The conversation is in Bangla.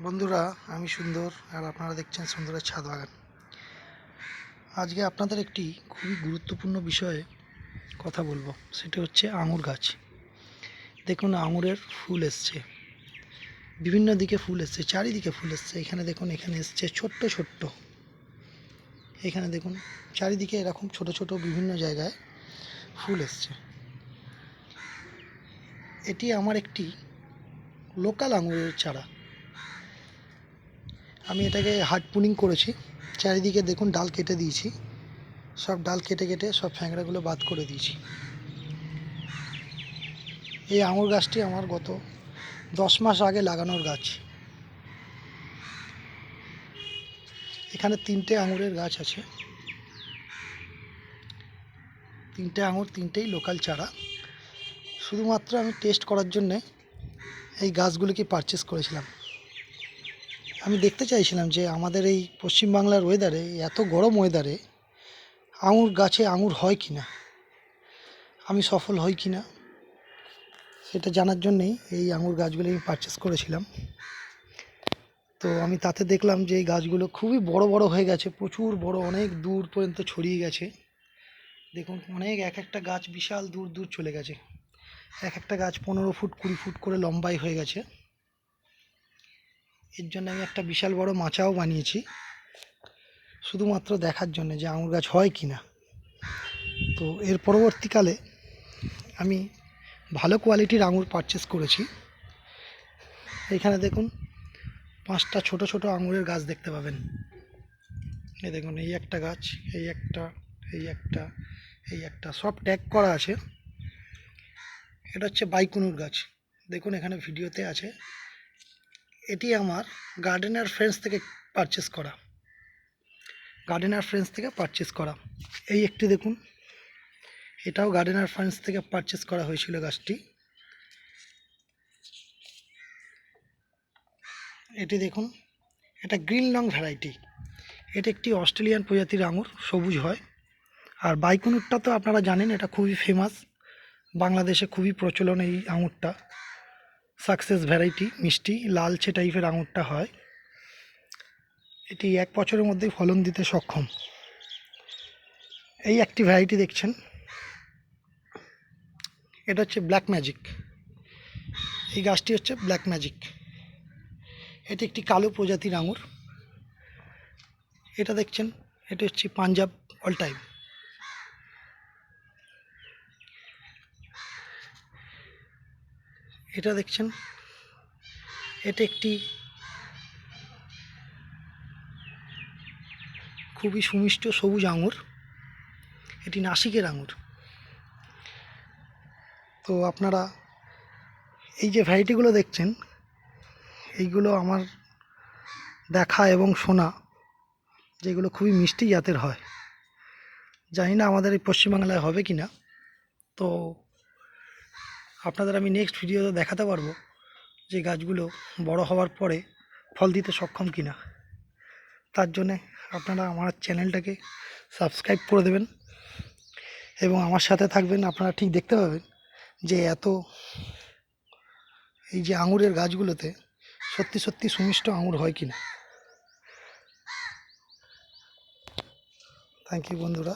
বন্ধুরা, আমি সুন্দর আর আপনারা দেখছেন সুন্দরের ছাদ বাগান। আজকে আপনাদের একটি খুবই গুরুত্বপূর্ণ বিষয়ে কথা বলবো, সেটা হচ্ছে আঙুর গাছ। দেখুন, আঙুরের ফুল এসছে, বিভিন্ন দিকে ফুল এসছে, চারিদিকে ফুল এসছে। এখানে দেখুন, এখানে এসছে ছোট্ট ছোট্ট, এখানে দেখুন চারিদিকে এরকম ছোট ছোট বিভিন্ন জায়গায় ফুল এসছে। এটি আমার একটি লোকাল আঙুরের চারা। আমি এটাকে হার্ড পুনিং করেছি। চারিদিকে দেখুন ডাল কেটে দিয়েছি, সব ডাল কেটে কেটে সব ফ্যাংড়াগুলো বাদ করে দিয়েছি। এই আঙুর গাছটি আমার গত 10 মাস আগে লাগানোর গাছ। এখানে 3টে আঙুরের গাছ আছে, 3টে আঙুর, 3টেই লোকাল চারা। শুধুমাত্র আমি টেস্ট করার জন্যে এই গাছগুলিকে পারচেস করেছিলাম। আমি দেখতে চাইছিলাম যে আমাদের এই পশ্চিমবাংলার ওয়েদারে, এত গরম ওয়েদারে আঙুর গাছে আঙুর হয় কি না, আমি সফল হই কি না, সেটা জানার জন্যেই এই আঙুর গাছগুলি আমি পারচেস করেছিলাম। তো আমি তাতে দেখলাম যে এই গাছগুলো খুবই বড় বড় হয়ে গেছে, প্রচুর বড়, অনেক দূর পর্যন্ত ছড়িয়ে গেছে। দেখুন, অনেক এক একটা গাছ বিশাল দূর দূর চলে গেছে। এক একটা গাছ 15 ফুট 20 ফুট করে লম্বাই হয়ে গেছে। এর জন্য আমি একটা বিশাল বড় মাচাও বানিয়েছি, শুধুমাত্র দেখার জন্য যে আঙুর গাছ হয় কি না। তো এর পরবর্তীকালে আমি ভালো কোয়ালিটির আঙুর পারচেস করেছি। এখানে দেখুন 5টা ছোট ছোট আঙুরের গাছ দেখতে পাবেন। এই দেখুন, এই একটা গাছ, এই একটা, এই একটা, এই একটা, সব ট্যাগ করা আছে। এটা হচ্ছে বাইকুনুর গাছ। দেখুন, এখানে ভিডিওতে আছে। এটি আমার গার্ডেনার ফ্রেন্ডস থেকে পারচেস করা, এই একটি দেখুন, এটাও গার্ডেনার ফ্রেন্ডস থেকে পারচেস করা হয়েছিল গাছটি। এটি দেখুন, এটা গ্রিন লং ভ্যারাইটি। এটা একটি অস্ট্রেলিয়ান প্রজাতির আঙুর, সবুজ হয়। আর বাইকুনুরটা তো আপনারা জানেন, এটা খুবই ফেমাস, বাংলাদেশে খুবই প্রচলন এই আঙুরটা। সাকসেস ভ্যারাইটি, মিষ্টি লালচে টাইপের আঙুরটা হয়। এটি 1 বছরের মধ্যেই ফলন দিতে সক্ষম। এই একটি ভ্যারাইটি দেখছেন, এটা হচ্ছে ব্ল্যাক ম্যাজিক। এই গাছটি হচ্ছে ব্ল্যাক ম্যাজিক। এটি একটি কালো প্রজাতির আঙুর। এটা দেখছেন, এটা হচ্ছে পাঞ্জাব অল টাইম। এটা দেখছেন, এটা একটি খুবই সুমিষ্ট সবুজ আঙুর, এটি নাসিকের আঙুর। তো আপনারা এই যে ভ্যারাইটিগুলো দেখছেন, এইগুলো আমার দেখা এবং শোনা যেগুলো খুবই মিষ্টি জাতের হয়। জানি না আমাদের এই পশ্চিমবাংলায় হবে কি না। তো আপনাদের আমি নেক্সট ভিডিওতে দেখাতে পারবো যে গাছগুলো বড় হওয়ার পরে ফল দিতে সক্ষম কি না। তার জন্যে আপনারা আমার চ্যানেলটাকে সাবস্ক্রাইব করে দেবেন এবং আমার সাথে থাকবেন। আপনারা ঠিক দেখতে পাবেন যে এই যে আঙুরের গাছগুলোতে সত্যি সত্যি সুমিষ্ট আঙুর হয় কি না। থ্যাংক ইউ বন্ধুরা।